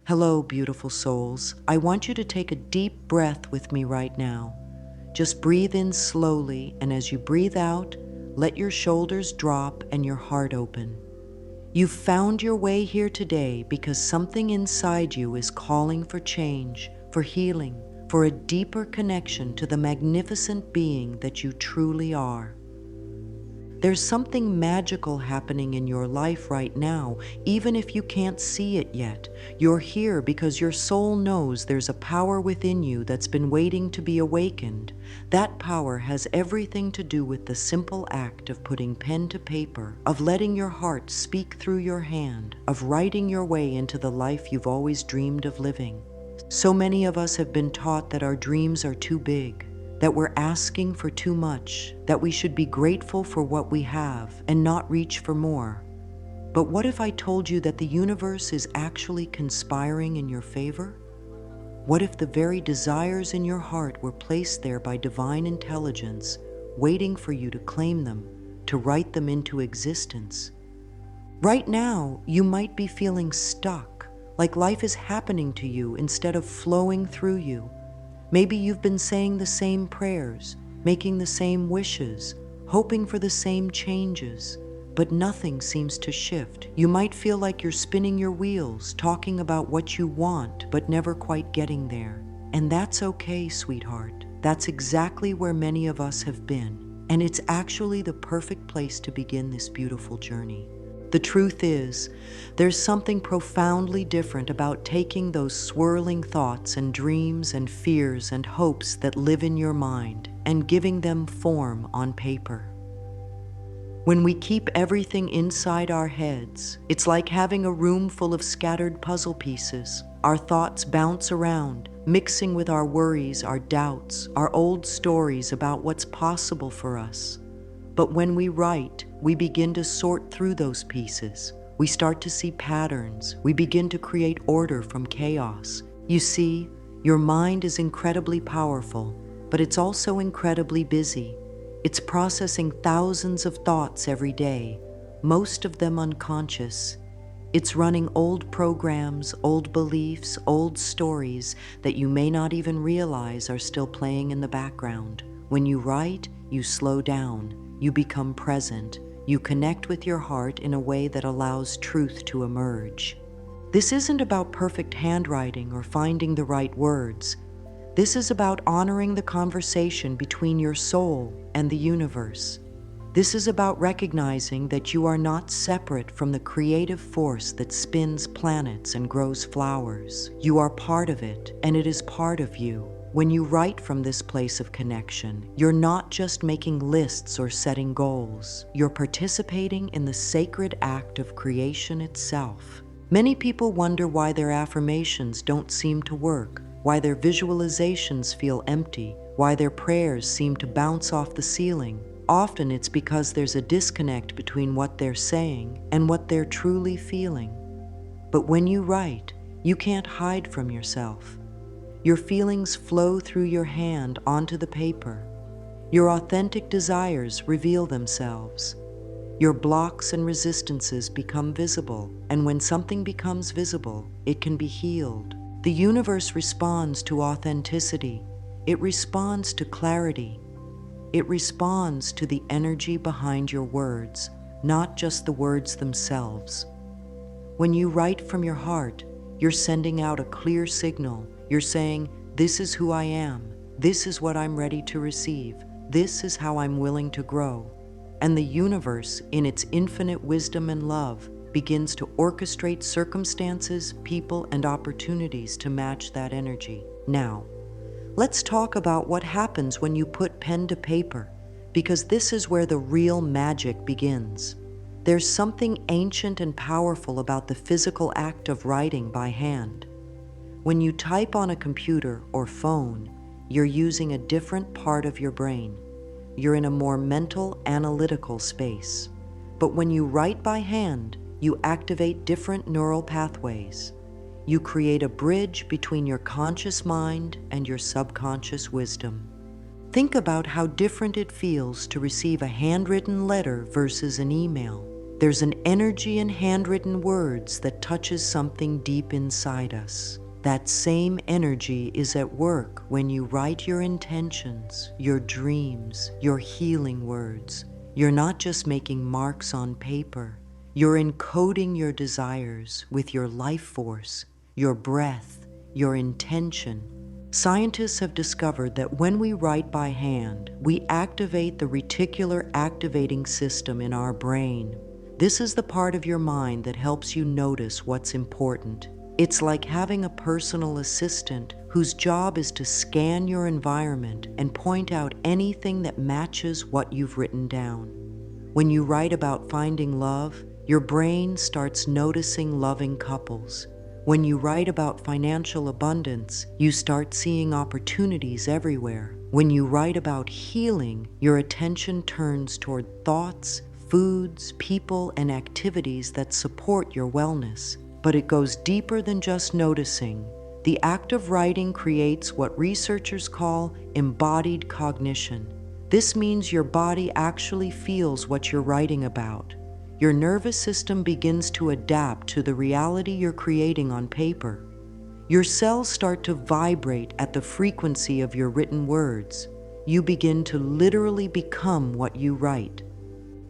Hello, beautiful souls. I want you to take a deep breath with me right now. Just breathe in slowly, and as you breathe out, let your shoulders drop and your heart open. You've found your way here today because something inside you is calling for change, for healing, for a deeper connection to the magnificent being that you truly are. There's something magical happening in your life right now, even if you can't see it yet. You're here because your soul knows there's a power within you that's been waiting to be awakened. That power has everything to do with the simple act of putting pen to paper, of letting your heart speak through your hand, of writing your way into the life you've always dreamed of living. So many of us have been taught that our dreams are too big, that we're asking for too much, that we should be grateful for what we have and not reach for more. But what if I told you that the universe is actually conspiring in your favor? What if the very desires in your heart were placed there by divine intelligence, waiting for you to claim them, to write them into existence? Right now, you might be feeling stuck, like life is happening to you instead of flowing through you. Maybe you've been saying the same prayers, making the same wishes, hoping for the same changes, but nothing seems to shift. You might feel like you're spinning your wheels, talking about what you want, but never quite getting there. And that's okay, sweetheart. That's exactly where many of us have been, and it's actually the perfect place to begin this beautiful journey. The truth is, there's something profoundly different about taking those swirling thoughts and dreams and fears and hopes that live in your mind and giving them form on paper. When we keep everything inside our heads, it's like having a room full of scattered puzzle pieces. Our thoughts bounce around, mixing with our worries, our doubts, our old stories about what's possible for us. But when we write, we begin to sort through those pieces. We start to see patterns. We begin to create order from chaos. You see, your mind is incredibly powerful, but it's also incredibly busy. It's processing thousands of thoughts every day, most of them unconscious. It's running old programs, old beliefs, old stories that you may not even realize are still playing in the background. When you write, you slow down. You become present. You connect with your heart in a way that allows truth to emerge. This isn't about perfect handwriting or finding the right words. This is about honoring the conversation between your soul and the universe. This is about recognizing that you are not separate from the creative force that spins planets and grows flowers. You are part of it, and it is part of you. When you write from this place of connection, you're not just making lists or setting goals. You're participating in the sacred act of creation itself. Many people wonder why their affirmations don't seem to work, why their visualizations feel empty, why their prayers seem to bounce off the ceiling. Often it's because there's a disconnect between what they're saying and what they're truly feeling. But when you write, you can't hide from yourself. Your feelings flow through your hand onto the paper. Your authentic desires reveal themselves. Your blocks and resistances become visible, and when something becomes visible, it can be healed. The universe responds to authenticity. It responds to clarity. It responds to the energy behind your words, not just the words themselves. When you write from your heart, you're sending out a clear signal. You're saying, this is who I am. This is what I'm ready to receive. This is how I'm willing to grow. And the universe, in its infinite wisdom and love, begins to orchestrate circumstances, people, and opportunities to match that energy. Now, let's talk about what happens when you put pen to paper, because this is where the real magic begins. There's something ancient and powerful about the physical act of writing by hand. When you type on a computer or phone, you're using a different part of your brain. You're in a more mental, analytical space. But when you write by hand, you activate different neural pathways. You create a bridge between your conscious mind and your subconscious wisdom. Think about how different it feels to receive a handwritten letter versus an email. There's an energy in handwritten words that touches something deep inside us. That same energy is at work when you write your intentions, your dreams, your healing words. You're not just making marks on paper. You're encoding your desires with your life force, your breath, your intention. Scientists have discovered that when we write by hand, we activate the reticular activating system in our brain. This is the part of your mind that helps you notice what's important. It's like having a personal assistant whose job is to scan your environment and point out anything that matches what you've written down. When you write about finding love, your brain starts noticing loving couples. When you write about financial abundance, you start seeing opportunities everywhere. When you write about healing, your attention turns toward thoughts, foods, people, and activities that support your wellness. But it goes deeper than just noticing. The act of writing creates what researchers call embodied cognition. This means your body actually feels what you're writing about. Your nervous system begins to adapt to the reality you're creating on paper. Your cells start to vibrate at the frequency of your written words. You begin to literally become what you write.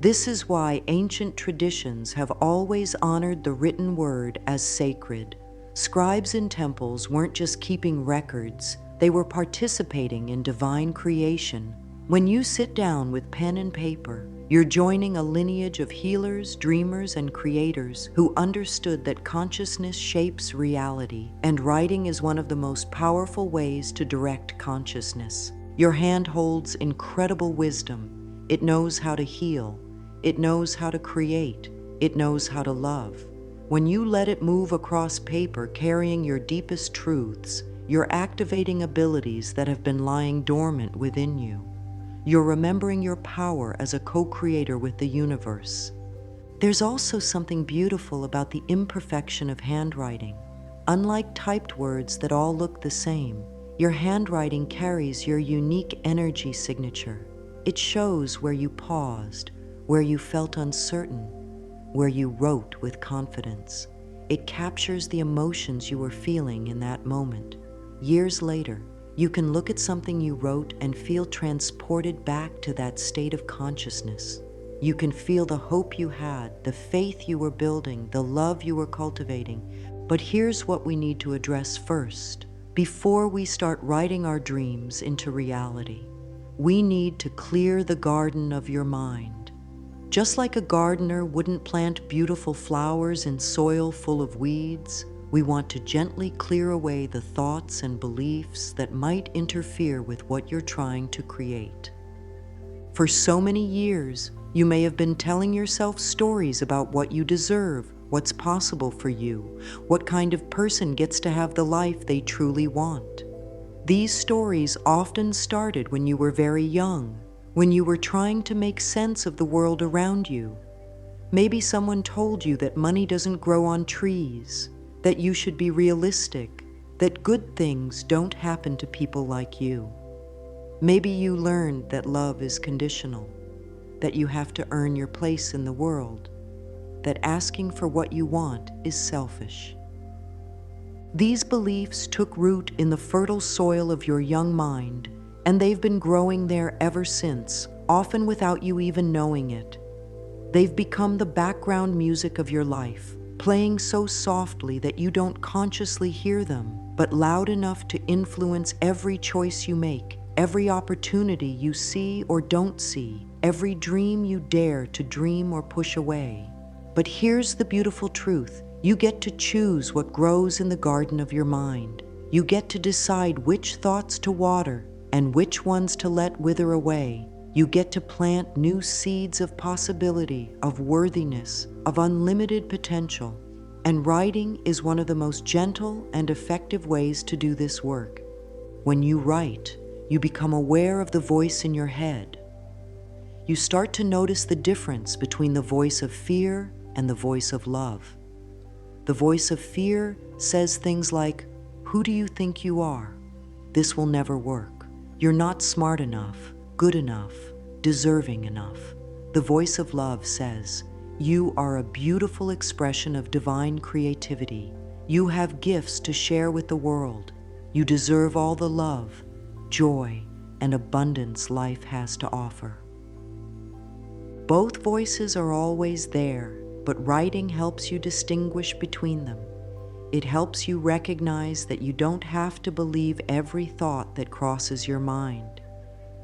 This is why ancient traditions have always honored the written word as sacred. Scribes in temples weren't just keeping records, they were participating in divine creation. When you sit down with pen and paper, you're joining a lineage of healers, dreamers, and creators who understood that consciousness shapes reality, and writing is one of the most powerful ways to direct consciousness. Your hand holds incredible wisdom. It knows how to heal. It knows how to create. It knows how to love. When you let it move across paper carrying your deepest truths, you're activating abilities that have been lying dormant within you. You're remembering your power as a co-creator with the universe. There's also something beautiful about the imperfection of handwriting. Unlike typed words that all look the same, your handwriting carries your unique energy signature. It shows where you paused, where you felt uncertain, where you wrote with confidence. It captures the emotions you were feeling in that moment. Years later, you can look at something you wrote and feel transported back to that state of consciousness. You can feel the hope you had, the faith you were building, the love you were cultivating. But here's what we need to address first. Before we start writing our dreams into reality, we need to clear the garden of your mind. Just like a gardener wouldn't plant beautiful flowers in soil full of weeds, we want to gently clear away the thoughts and beliefs that might interfere with what you're trying to create. For so many years, you may have been telling yourself stories about what you deserve, what's possible for you, what kind of person gets to have the life they truly want. These stories often started when you were very young, when you were trying to make sense of the world around you. Maybe someone told you that money doesn't grow on trees, that you should be realistic, that good things don't happen to people like you. Maybe you learned that love is conditional, that you have to earn your place in the world, that asking for what you want is selfish. These beliefs took root in the fertile soil of your young mind, and they've been growing there ever since, often without you even knowing it. They've become the background music of your life, playing so softly that you don't consciously hear them, but loud enough to influence every choice you make, every opportunity you see or don't see, every dream you dare to dream or push away. But here's the beautiful truth. You get to choose what grows in the garden of your mind. You get to decide which thoughts to water and which ones to let wither away. You get to plant new seeds of possibility, of worthiness, of unlimited potential. And writing is one of the most gentle and effective ways to do this work. When you write, you become aware of the voice in your head. You start to notice the difference between the voice of fear and the voice of love. The voice of fear says things like, "Who do you think you are? This will never work. You're not smart enough, good enough, deserving enough." The voice of love says, You are a beautiful expression of divine creativity. You have gifts to share with the world. You deserve all the love, joy, and abundance life has to offer. Both voices are always there, but writing helps you distinguish between them. It helps you recognize that you don't have to believe every thought that crosses your mind.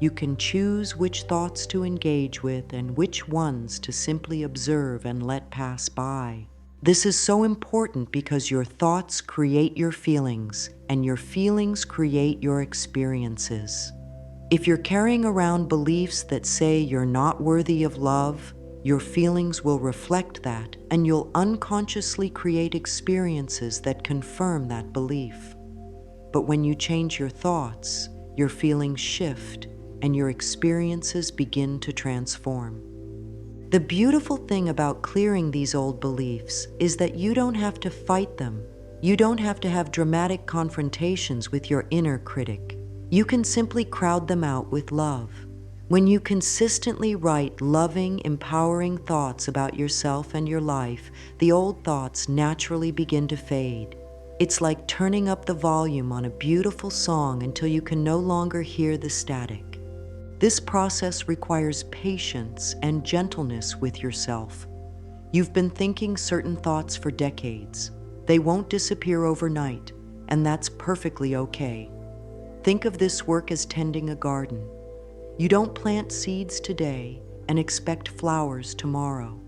You can choose which thoughts to engage with and which ones to simply observe and let pass by. This is so important because your thoughts create your feelings, and your feelings create your experiences. If you're carrying around beliefs that say you're not worthy of love, your feelings will reflect that, and you'll unconsciously create experiences that confirm that belief. But when you change your thoughts, your feelings shift, and your experiences begin to transform. The beautiful thing about clearing these old beliefs is that you don't have to fight them. You don't have to have dramatic confrontations with your inner critic. You can simply crowd them out with love. When you consistently write loving, empowering thoughts about yourself and your life, the old thoughts naturally begin to fade. It's like turning up the volume on a beautiful song until you can no longer hear the static. This process requires patience and gentleness with yourself. You've been thinking certain thoughts for decades. They won't disappear overnight, and that's perfectly okay. Think of this work as tending a garden. You don't plant seeds today and expect flowers tomorrow.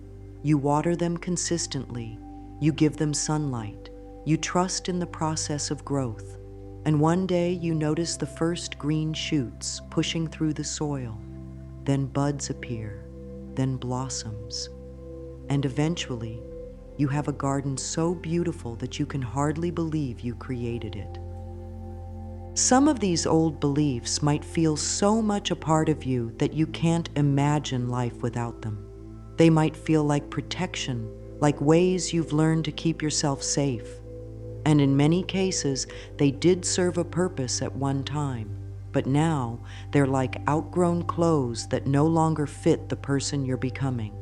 You water them consistently. You give them sunlight. You trust in the process of growth. And one day you notice the first green shoots pushing through the soil. Then buds appear, then blossoms. And eventually, you have a garden so beautiful that you can hardly believe you created it. Some of these old beliefs might feel so much a part of you that you can't imagine life without them. They might feel like protection, like ways you've learned to keep yourself safe. And in many cases, they did serve a purpose at one time, but now they're like outgrown clothes that no longer fit the person you're becoming.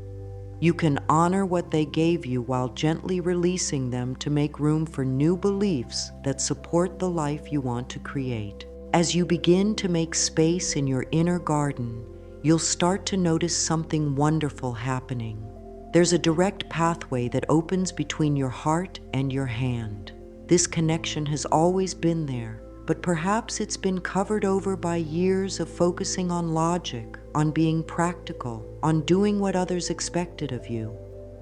You can honor what they gave you while gently releasing them to make room for new beliefs that support the life you want to create. As you begin to make space in your inner garden, you'll start to notice something wonderful happening. There's a direct pathway that opens between your heart and your hand. This connection has always been there, but perhaps it's been covered over by years of focusing on logic, on being practical, on doing what others expected of you.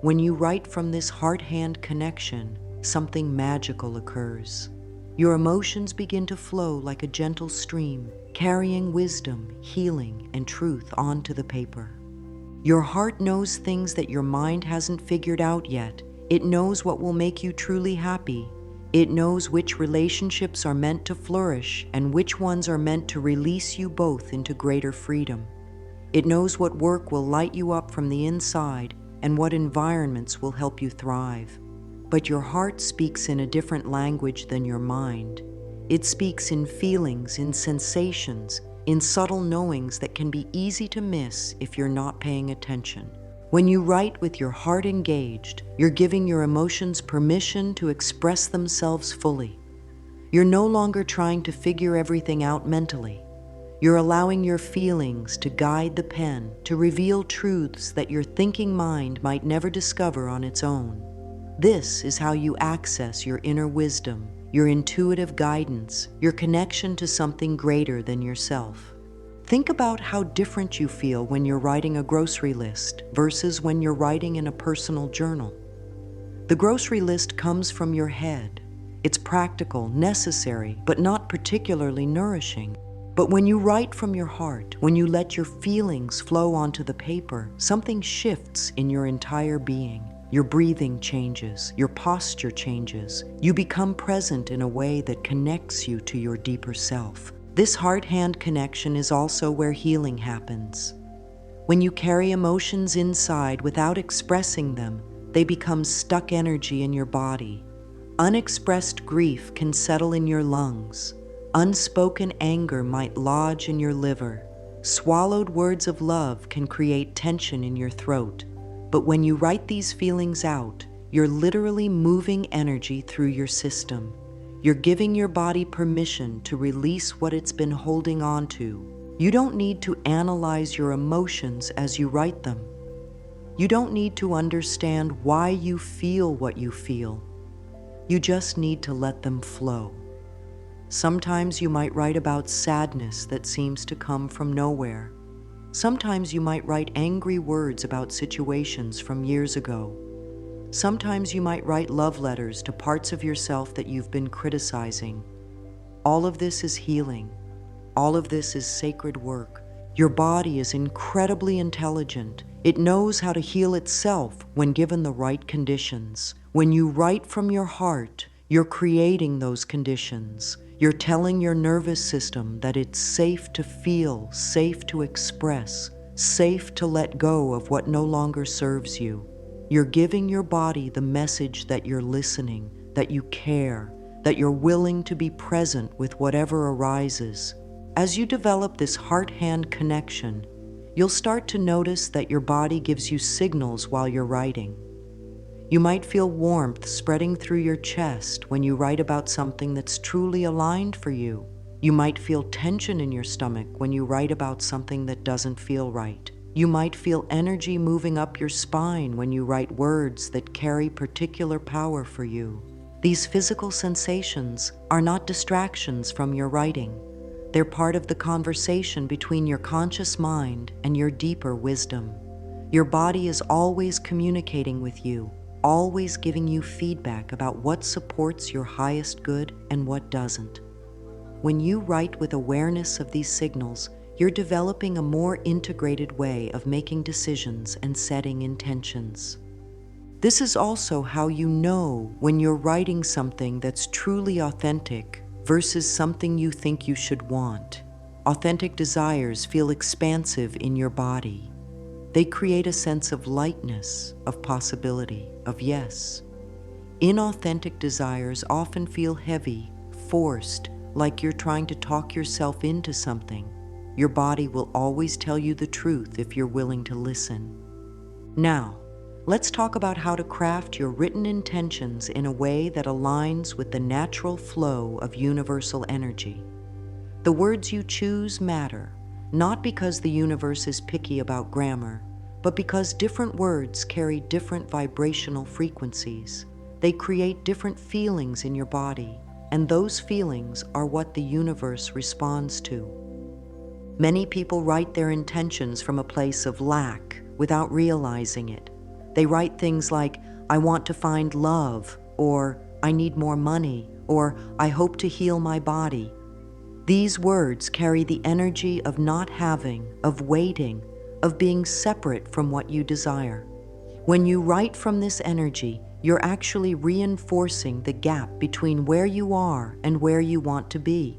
When you write from this heart-hand connection, something magical occurs. Your emotions begin to flow like a gentle stream, carrying wisdom, healing, and truth onto the paper. Your heart knows things that your mind hasn't figured out yet. It knows what will make you truly happy. It knows which relationships are meant to flourish and which ones are meant to release you both into greater freedom. It knows what work will light you up from the inside and what environments will help you thrive. But your heart speaks in a different language than your mind. It speaks in feelings, in sensations, in subtle knowings that can be easy to miss if you're not paying attention. When you write with your heart engaged, you're giving your emotions permission to express themselves fully. You're no longer trying to figure everything out mentally. You're allowing your feelings to guide the pen, to reveal truths that your thinking mind might never discover on its own. This is how you access your inner wisdom, your intuitive guidance, your connection to something greater than yourself. Think about how different you feel when you're writing a grocery list versus when you're writing in a personal journal. The grocery list comes from your head. It's practical, necessary, but not particularly nourishing. But when you write from your heart, when you let your feelings flow onto the paper, something shifts in your entire being. Your breathing changes, your posture changes. You become present in a way that connects you to your deeper self. This heart-hand connection is also where healing happens. When you carry emotions inside without expressing them, they become stuck energy in your body. Unexpressed grief can settle in your lungs. Unspoken anger might lodge in your liver. Swallowed words of love can create tension in your throat. But when you write these feelings out, you're literally moving energy through your system. You're giving your body permission to release what it's been holding on to. You don't need to analyze your emotions as you write them. You don't need to understand why you feel what you feel. You just need to let them flow. Sometimes you might write about sadness that seems to come from nowhere. Sometimes you might write angry words about situations from years ago. Sometimes you might write love letters to parts of yourself that you've been criticizing. All of this is healing. All of this is sacred work. Your body is incredibly intelligent. It knows how to heal itself when given the right conditions. When you write from your heart, you're creating those conditions. You're telling your nervous system that it's safe to feel, safe to express, safe to let go of what no longer serves you. You're giving your body the message that you're listening, that you care, that you're willing to be present with whatever arises. As you develop this heart-hand connection, you'll start to notice that your body gives you signals while you're writing. You might feel warmth spreading through your chest when you write about something that's truly aligned for you. You might feel tension in your stomach when you write about something that doesn't feel right. You might feel energy moving up your spine when you write words that carry particular power for you. These physical sensations are not distractions from your writing. They're part of the conversation between your conscious mind and your deeper wisdom. Your body is always communicating with you, always giving you feedback about what supports your highest good and what doesn't. When you write with awareness of these signals, you're developing a more integrated way of making decisions and setting intentions. This is also how you know when you're writing something that's truly authentic versus something you think you should want. Authentic desires feel expansive in your body. They create a sense of lightness, of possibility, of yes. Inauthentic desires often feel heavy, forced, like you're trying to talk yourself into something. Your body will always tell you the truth if you're willing to listen. Now, let's talk about how to craft your written intentions in a way that aligns with the natural flow of universal energy. The words you choose matter, not because the universe is picky about grammar, but because different words carry different vibrational frequencies. They create different feelings in your body, and those feelings are what the universe responds to. Many people write their intentions from a place of lack without realizing it. They write things like, I want to find love, or I need more money, or I hope to heal my body. These words carry the energy of not having, of waiting, of being separate from what you desire. When you write from this energy, you're actually reinforcing the gap between where you are and where you want to be.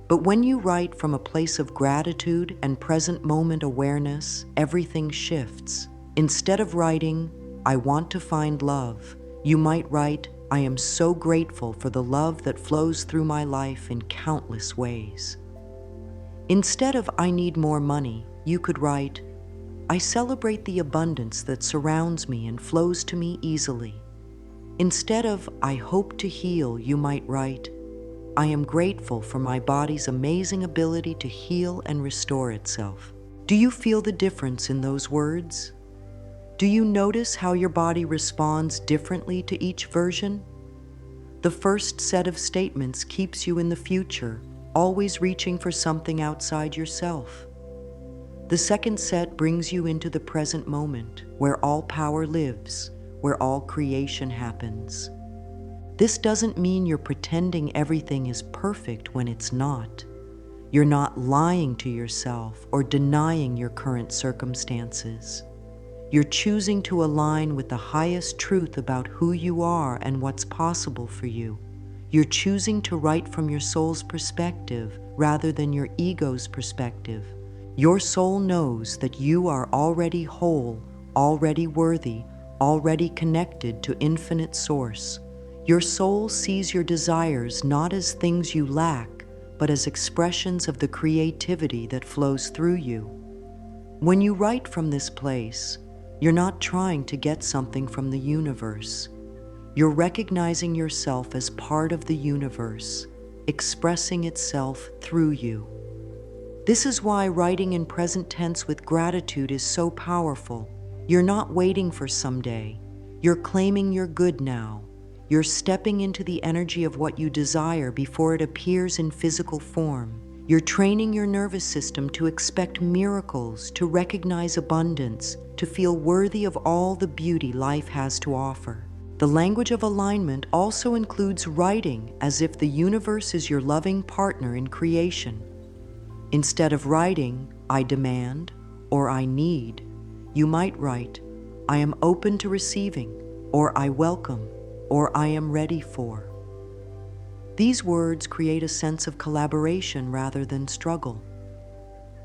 But when you write from a place of gratitude and present moment awareness, everything shifts. Instead of writing, I want to find love, you might write, I am so grateful for the love that flows through my life in countless ways. Instead of I need more money, you could write, I celebrate the abundance that surrounds me and flows to me easily. Instead of I hope to heal, you might write, I am grateful for my body's amazing ability to heal and restore itself. Do you feel the difference in those words? Do you notice how your body responds differently to each version? The first set of statements keeps you in the future, always reaching for something outside yourself. The second set brings you into the present moment, where all power lives, where all creation happens. This doesn't mean you're pretending everything is perfect when it's not. You're not lying to yourself or denying your current circumstances. You're choosing to align with the highest truth about who you are and what's possible for you. You're choosing to write from your soul's perspective rather than your ego's perspective. Your soul knows that you are already whole, already worthy, already connected to infinite source. Your soul sees your desires not as things you lack, but as expressions of the creativity that flows through you. When you write from this place, You're not trying to get something from the universe. You're recognizing yourself as part of the universe, expressing itself through you. This is why writing in present tense with gratitude is so powerful. You're not waiting for someday. You're claiming your good now. You're stepping into the energy of what you desire before it appears in physical form. You're training your nervous system to expect miracles, to recognize abundance, to feel worthy of all the beauty life has to offer. The language of alignment also includes writing as if the universe is your loving partner in creation. Instead of writing, "I demand" or "I need," you might write, "I am open to receiving," or "I welcome," or "I am ready for." These words create a sense of collaboration rather than struggle.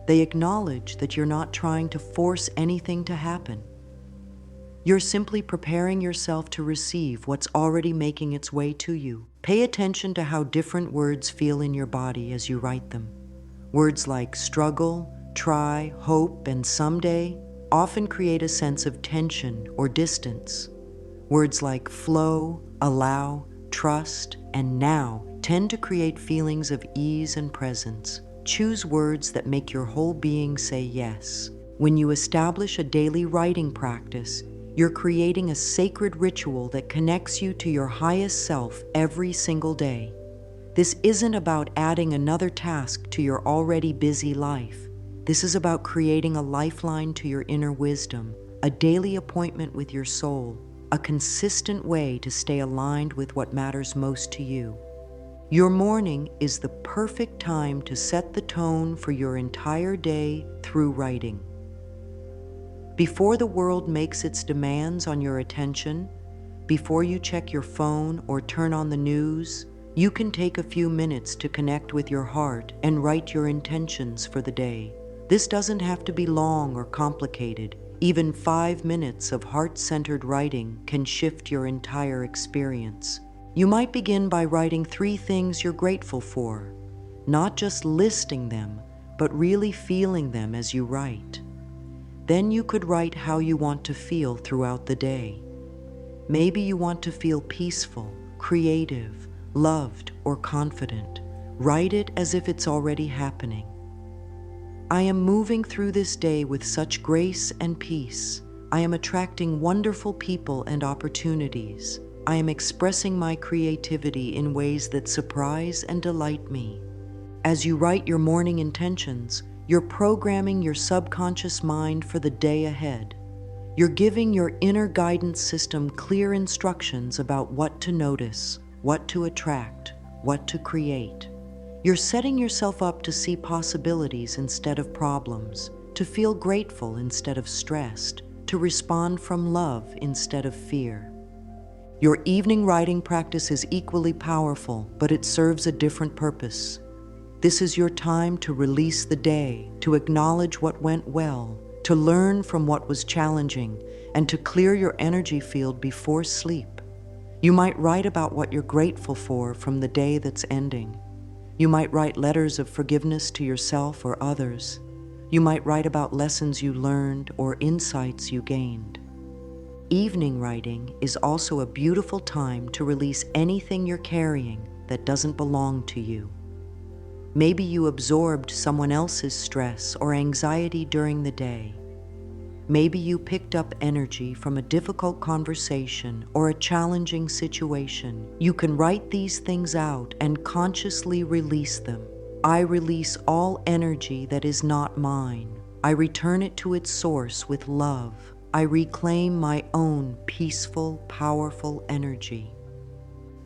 They acknowledge that you're not trying to force anything to happen. You're simply preparing yourself to receive what's already making its way to you. Pay attention to how different words feel in your body as you write them. Words like struggle, try, hope, and someday often create a sense of tension or distance. Words like flow, allow, trust, and now tend to create feelings of ease and presence. Choose words that make your whole being say yes. When you establish a daily writing practice, you're creating a sacred ritual that connects you to your highest self every single day. This isn't about adding another task to your already busy life. This is about creating a lifeline to your inner wisdom, a daily appointment with your soul, a consistent way to stay aligned with what matters most to you. Your morning is the perfect time to set the tone for your entire day through writing. Before the world makes its demands on your attention, before you check your phone or turn on the news, you can take a few minutes to connect with your heart and write your intentions for the day. This doesn't have to be long or complicated. Even 5 minutes of heart-centered writing can shift your entire experience. You might begin by writing 3 things you're grateful for, not just listing them, but really feeling them as you write. Then you could write how you want to feel throughout the day. Maybe you want to feel peaceful, creative, loved, or confident. Write it as if it's already happening. I am moving through this day with such grace and peace. I am attracting wonderful people and opportunities. I am expressing my creativity in ways that surprise and delight me. As you write your morning intentions, you're programming your subconscious mind for the day ahead. You're giving your inner guidance system clear instructions about what to notice, what to attract, what to create. You're setting yourself up to see possibilities instead of problems, to feel grateful instead of stressed, to respond from love instead of fear. Your evening writing practice is equally powerful, but it serves a different purpose. This is your time to release the day, to acknowledge what went well, to learn from what was challenging, and to clear your energy field before sleep. You might write about what you're grateful for from the day that's ending. You might write letters of forgiveness to yourself or others. You might write about lessons you learned or insights you gained. Evening writing is also a beautiful time to release anything you're carrying that doesn't belong to you. Maybe you absorbed someone else's stress or anxiety during the day. Maybe you picked up energy from a difficult conversation or a challenging situation. You can write these things out and consciously release them. I release all energy that is not mine. I return it to its source with love. I reclaim my own peaceful, powerful energy.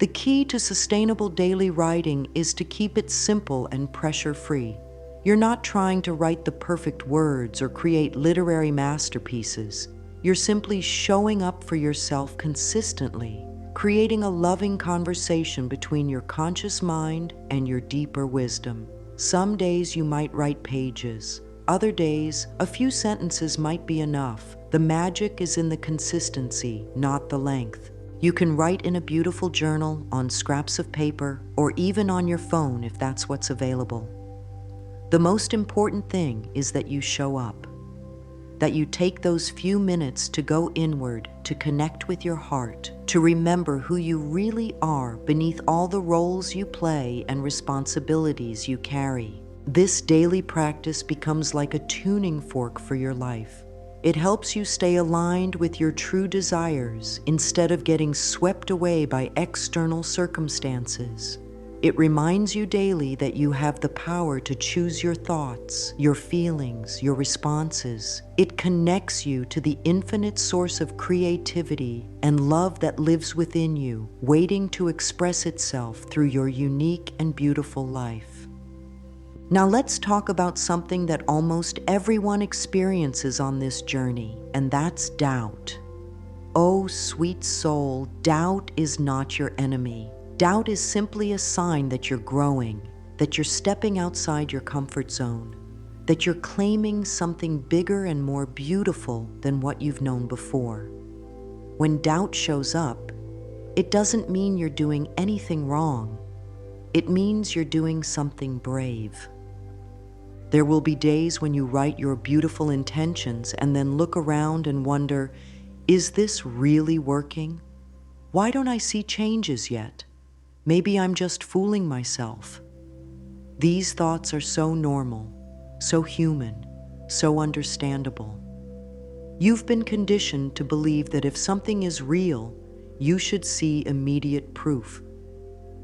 The key to sustainable daily writing is to keep it simple and pressure-free. You're not trying to write the perfect words or create literary masterpieces. You're simply showing up for yourself consistently, creating a loving conversation between your conscious mind and your deeper wisdom. Some days you might write pages. Other days, a few sentences might be enough. The magic is in the consistency, not the length. You can write in a beautiful journal, on scraps of paper, or even on your phone if that's what's available. The most important thing is that you show up. that you take those few minutes to go inward, to connect with your heart, to remember who you really are beneath all the roles you play and responsibilities you carry. This daily practice becomes like a tuning fork for your life. It helps you stay aligned with your true desires instead of getting swept away by external circumstances. It reminds you daily that you have the power to choose your thoughts, your feelings, your responses. It connects you to the infinite source of creativity and love that lives within you, waiting to express itself through your unique and beautiful life. Now let's talk about something that almost everyone experiences on this journey, and that's doubt. Oh, sweet soul, doubt is not your enemy. Doubt is simply a sign that you're growing, that you're stepping outside your comfort zone, that you're claiming something bigger and more beautiful than what you've known before. When doubt shows up, it doesn't mean you're doing anything wrong. It means you're doing something brave. There will be days when you write your beautiful intentions and then look around and wonder, is this really working? Why don't I see changes yet? Maybe I'm just fooling myself. These thoughts are so normal, so human, so understandable. You've been conditioned to believe that if something is real, you should see immediate proof.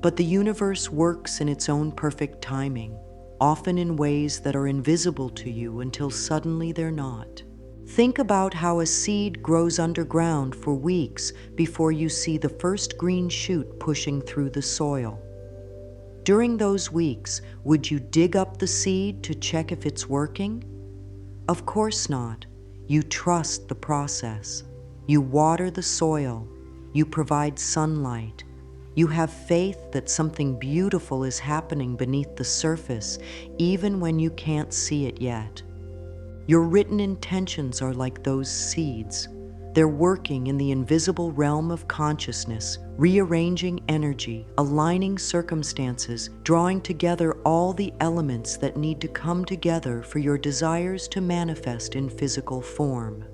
But the universe works in its own perfect timing, often in ways that are invisible to you until suddenly they're not. Think about how a seed grows underground for weeks before you see the first green shoot pushing through the soil. During those weeks, would you dig up the seed to check if it's working? Of course not. You trust the process. You water the soil. You provide sunlight. You have faith that something beautiful is happening beneath the surface, even when you can't see it yet. Your written intentions are like those seeds. They're working in the invisible realm of consciousness, rearranging energy, aligning circumstances, drawing together all the elements that need to come together for your desires to manifest in physical form.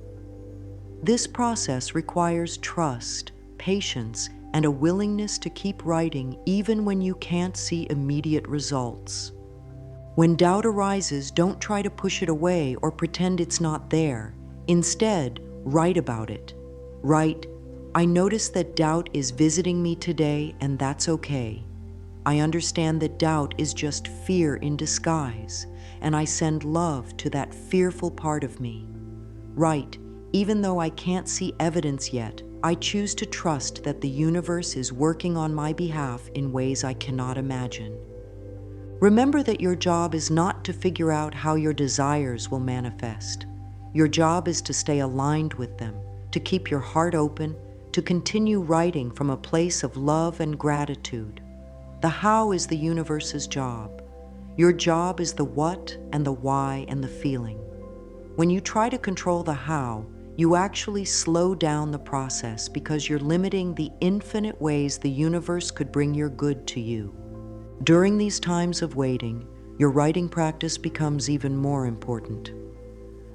This process requires trust, patience, and a willingness to keep writing even when you can't see immediate results. When doubt arises, don't try to push it away or pretend it's not there. Instead, write about it. Write, I notice that doubt is visiting me today, and that's okay. I understand that doubt is just fear in disguise, and I send love to that fearful part of me. Write, even though I can't see evidence yet, I choose to trust that the universe is working on my behalf in ways I cannot imagine. Remember that your job is not to figure out how your desires will manifest. Your job is to stay aligned with them, to keep your heart open, to continue writing from a place of love and gratitude. The how is the universe's job. Your job is the what and the why and the feeling. When you try to control the how, you actually slow down the process because you're limiting the infinite ways the universe could bring your good to you. During these times of waiting, your writing practice becomes even more important.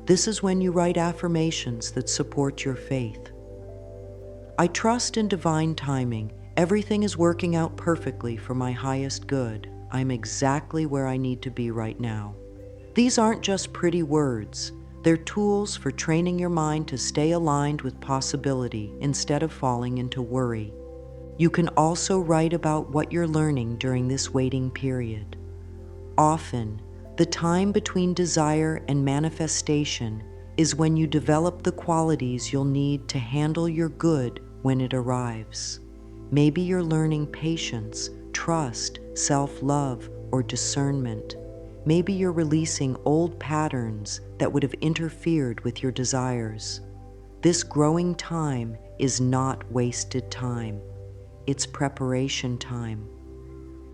This is when you write affirmations that support your faith. I trust in divine timing. Everything is working out perfectly for my highest good. I'm exactly where I need to be right now. These aren't just pretty words. They're tools for training your mind to stay aligned with possibility instead of falling into worry. You can also write about what you're learning during this waiting period. Often, the time between desire and manifestation is when you develop the qualities you'll need to handle your good when it arrives. Maybe you're learning patience, trust, self-love, or discernment. Maybe you're releasing old patterns that would have interfered with your desires. This growing time is not wasted time. It's preparation time.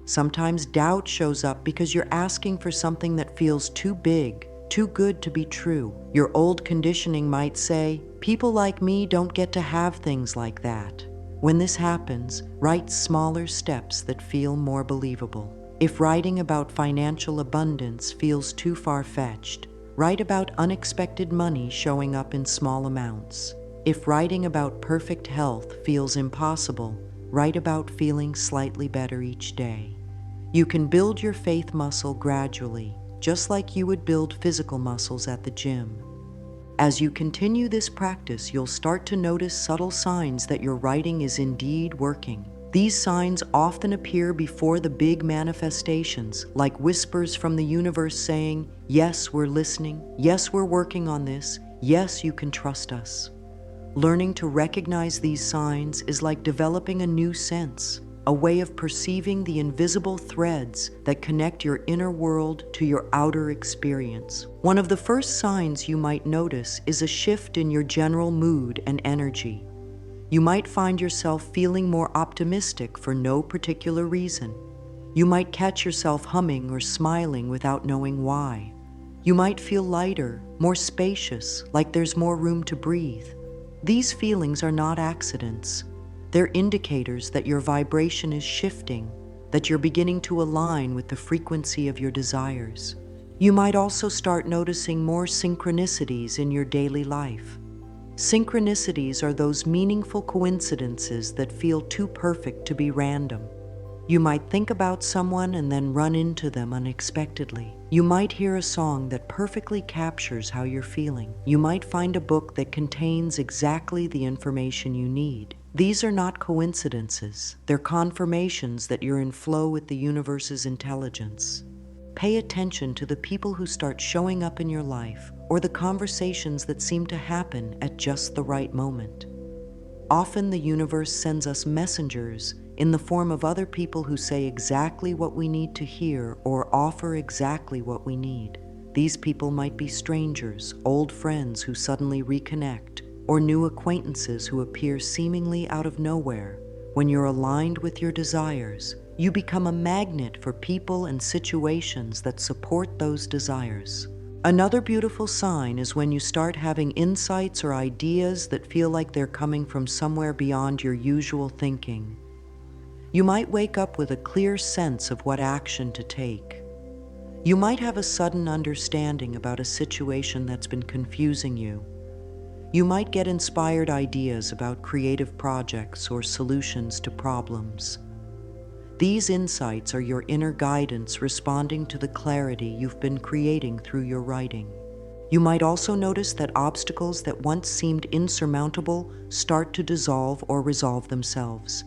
Sometimes doubt shows up because you're asking for something that feels too big, too good to be true. Your old conditioning might say, people like me don't get to have things like that. When this happens, write smaller steps that feel more believable. If writing about financial abundance feels too far-fetched, Write about unexpected money showing up in small amounts. If writing about perfect health feels impossible, write about feeling slightly better each day. You can build your faith muscle gradually, just like you would build physical muscles at the gym. As you continue this practice, you'll start to notice subtle signs that your writing is indeed working. These signs often appear before the big manifestations, like whispers from the universe saying, "Yes, we're listening. Yes, we're working on this. Yes, you can trust us." Learning to recognize these signs is like developing a new sense, a way of perceiving the invisible threads that connect your inner world to your outer experience. One of the first signs you might notice is a shift in your general mood and energy. You might find yourself feeling more optimistic for no particular reason. You might catch yourself humming or smiling without knowing why. You might feel lighter, more spacious, like there's more room to breathe. These feelings are not accidents. They're indicators that your vibration is shifting, that you're beginning to align with the frequency of your desires. You might also start noticing more synchronicities in your daily life. Synchronicities are those meaningful coincidences that feel too perfect to be random. You might think about someone and then run into them unexpectedly. You might hear a song that perfectly captures how you're feeling. You might find a book that contains exactly the information you need. These are not coincidences. They're confirmations that you're in flow with the universe's intelligence. Pay attention to the people who start showing up in your life, or the conversations that seem to happen at just the right moment. Often the universe sends us messengers in the form of other people who say exactly what we need to hear or offer exactly what we need. These people might be strangers, old friends who suddenly reconnect, or new acquaintances who appear seemingly out of nowhere. When you're aligned with your desires, you become a magnet for people and situations that support those desires. Another beautiful sign is when you start having insights or ideas that feel like they're coming from somewhere beyond your usual thinking. You might wake up with a clear sense of what action to take. You might have a sudden understanding about a situation that's been confusing you. You might get inspired ideas about creative projects or solutions to problems. These insights are your inner guidance responding to the clarity you've been creating through your writing. You might also notice that obstacles that once seemed insurmountable start to dissolve or resolve themselves.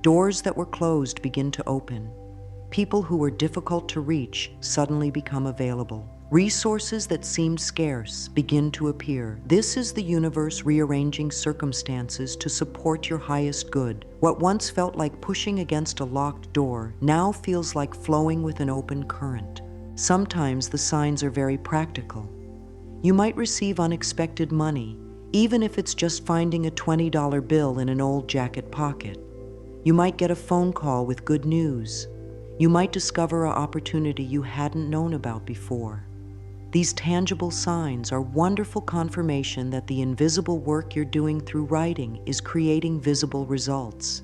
Doors that were closed begin to open. People who were difficult to reach suddenly become available. Resources that seemed scarce begin to appear. This is the universe rearranging circumstances to support your highest good. What once felt like pushing against a locked door now feels like flowing with an open current. Sometimes the signs are very practical. You might receive unexpected money, even if it's just finding a $20 bill in an old jacket pocket. You might get a phone call with good news. You might discover an opportunity you hadn't known about before. These tangible signs are wonderful confirmation that the invisible work you're doing through writing is creating visible results.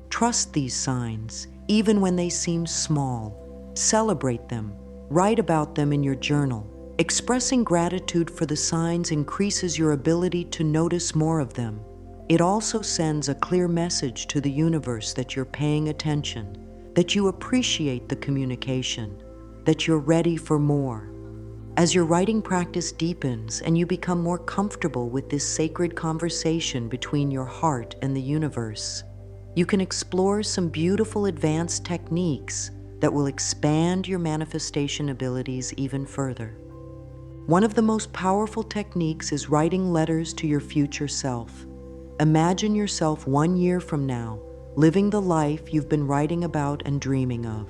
Trust these signs, even when they seem small. Celebrate them. Write about them in your journal. Expressing gratitude for the signs increases your ability to notice more of them. It also sends a clear message to the universe that you're paying attention, that you appreciate the communication, that you're ready for more. As your writing practice deepens and you become more comfortable with this sacred conversation between your heart and the universe, you can explore some beautiful advanced techniques that will expand your manifestation abilities even further. One of the most powerful techniques is writing letters to your future self. Imagine yourself 1 year from now, living the life you've been writing about and dreaming of.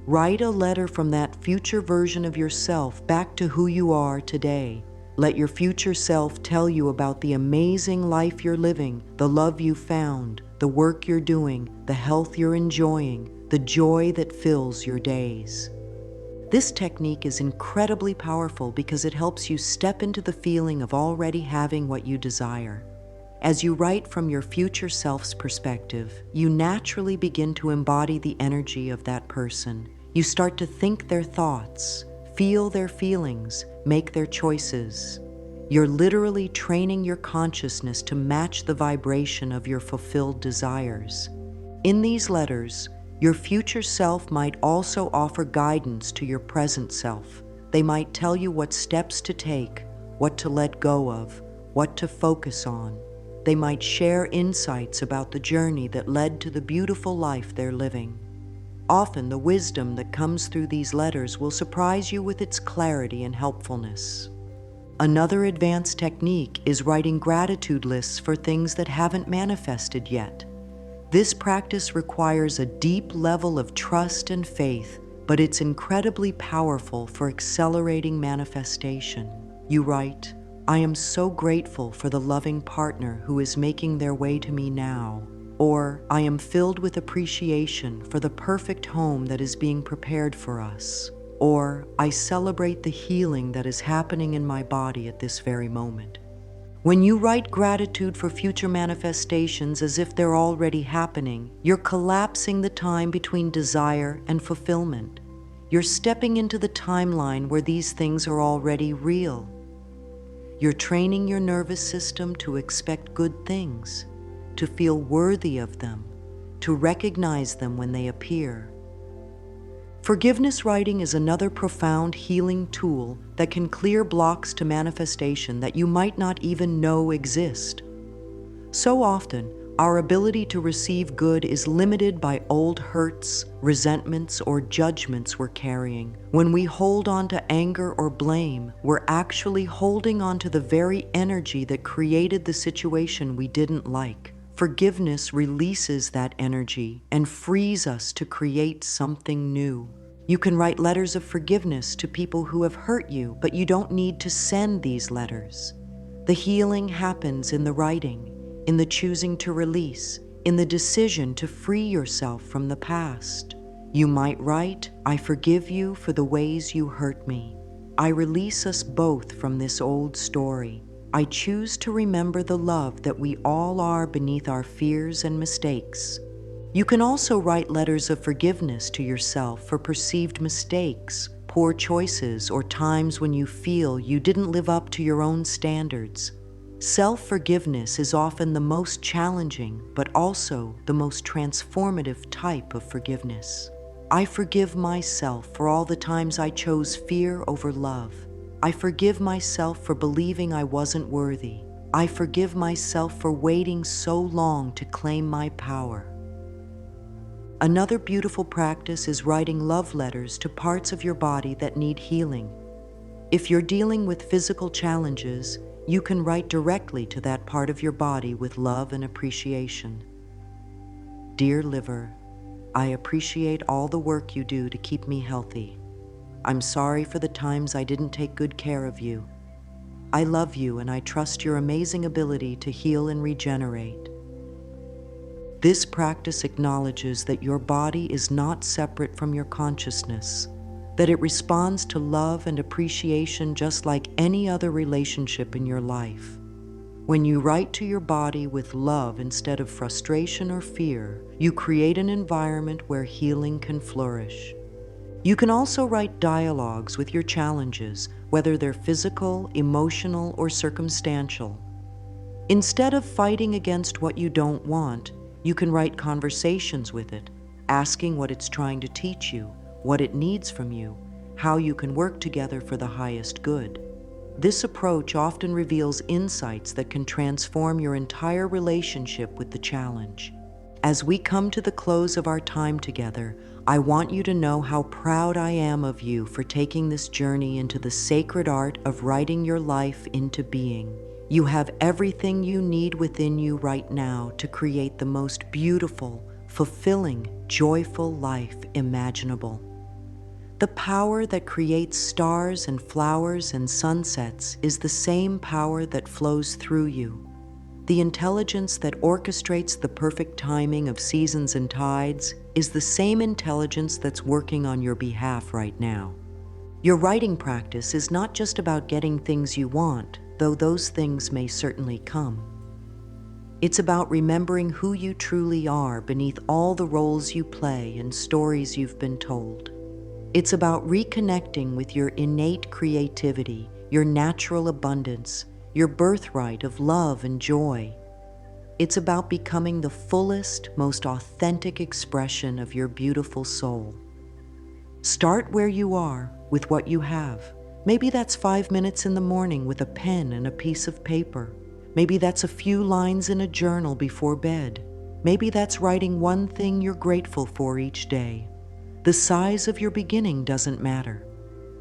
Write a letter from that future version of yourself back to who you are today. Let your future self tell you about the amazing life you're living, the love you found, the work you're doing, the health you're enjoying, the joy that fills your days. This technique is incredibly powerful because it helps you step into the feeling of already having what you desire. As you write from your future self's perspective, you naturally begin to embody the energy of that person. You start to think their thoughts, Feel their feelings, make their choices. You're literally training your consciousness to match the vibration of your fulfilled desires. In these letters, your future self might also offer guidance to your present self. They might tell you what steps to take, what to let go of, what to focus on. They might share insights about the journey that led to the beautiful life they're living. Often, the wisdom that comes through these letters will surprise you with its clarity and helpfulness. Another advanced technique is writing gratitude lists for things that haven't manifested yet. This practice requires a deep level of trust and faith, but it's incredibly powerful for accelerating manifestation. You write, "I am so grateful for the loving partner who is making their way to me now." Or, "I am filled with appreciation for the perfect home that is being prepared for us." Or, "I celebrate the healing that is happening in my body at this very moment." When you write gratitude for future manifestations as if they're already happening, you're collapsing the time between desire and fulfillment. You're stepping into the timeline where these things are already real. You're training your nervous system to expect good things, to feel worthy of them, to recognize them when they appear. Forgiveness writing is another profound healing tool that can clear blocks to manifestation that you might not even know exist. So often, our ability to receive good is limited by old hurts, resentments, or judgments we're carrying. When we hold on to anger or blame, we're actually holding on to the very energy that created the situation we didn't like. Forgiveness releases that energy and frees us to create something new. You can write letters of forgiveness to people who have hurt you, but you don't need to send these letters. The healing happens in the writing, in the choosing to release, in the decision to free yourself from the past. You might write, "I forgive you for the ways you hurt me. I release us both from this old story. I choose to remember the love that we all are beneath our fears and mistakes." You can also write letters of forgiveness to yourself for perceived mistakes, poor choices, or times when you feel you didn't live up to your own standards. Self-forgiveness is often the most challenging, but also the most transformative type of forgiveness. I forgive myself for all the times I chose fear over love. I forgive myself for believing I wasn't worthy. I forgive myself for waiting so long to claim my power. Another beautiful practice is writing love letters to parts of your body that need healing. If you're dealing with physical challenges, you can write directly to that part of your body with love and appreciation. "Dear liver, I appreciate all the work you do to keep me healthy. I'm sorry for the times I didn't take good care of you. I love you and I trust your amazing ability to heal and regenerate." This practice acknowledges that your body is not separate from your consciousness, that it responds to love and appreciation just like any other relationship in your life. When you write to your body with love instead of frustration or fear, you create an environment where healing can flourish. You can also write dialogues with your challenges, whether they're physical, emotional, or circumstantial. Instead of fighting against what you don't want, you can write conversations with it, asking what it's trying to teach you, what it needs from you, how you can work together for the highest good. This approach often reveals insights that can transform your entire relationship with the challenge. As we come to the close of our time together, I want you to know how proud I am of you for taking this journey into the sacred art of writing your life into being. You have everything you need within you right now to create the most beautiful, fulfilling, joyful life imaginable. The power that creates stars and flowers and sunsets is the same power that flows through you. The intelligence that orchestrates the perfect timing of seasons and tides is the same intelligence that's working on your behalf right now. Your writing practice is not just about getting things you want, though those things may certainly come. It's about remembering who you truly are beneath all the roles you play and stories you've been told. It's about reconnecting with your innate creativity, your natural abundance, your birthright of love and joy. It's about becoming the fullest, most authentic expression of your beautiful soul. Start where you are with what you have. Maybe that's 5 minutes in the morning with a pen and a piece of paper. Maybe that's a few lines in a journal before bed. Maybe that's writing one thing you're grateful for each day. The size of your beginning doesn't matter.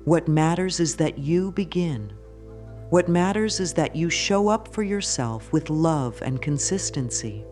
What matters is that you begin. What matters is that you show up for yourself with love and consistency.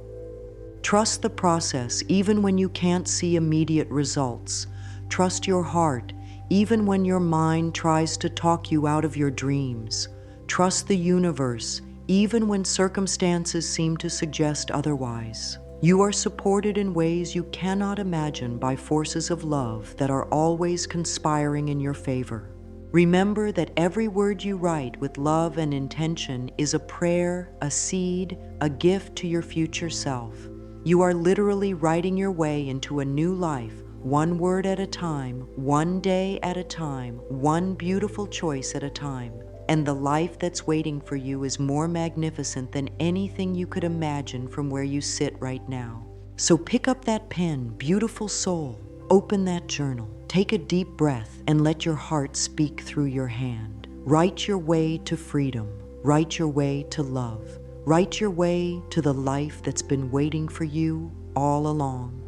Trust the process even when you can't see immediate results. Trust your heart even when your mind tries to talk you out of your dreams. Trust the universe even when circumstances seem to suggest otherwise. You are supported in ways you cannot imagine by forces of love that are always conspiring in your favor. Remember that every word you write with love and intention is a prayer, a seed, a gift to your future self. You are literally writing your way into a new life, one word at a time, one day at a time, one beautiful choice at a time. And the life that's waiting for you is more magnificent than anything you could imagine from where you sit right now. So pick up that pen, beautiful soul, open that journal, take a deep breath, and let your heart speak through your hand. Write your way to freedom, write your way to love, write your way to the life that's been waiting for you all along.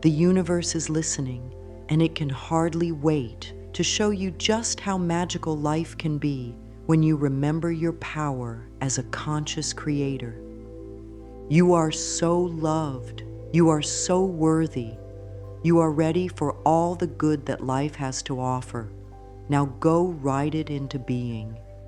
The universe is listening, and it can hardly wait to show you just how magical life can be when you remember your power as a conscious creator. You are so loved. You are so worthy. You are ready for all the good that life has to offer. Now go write it into being.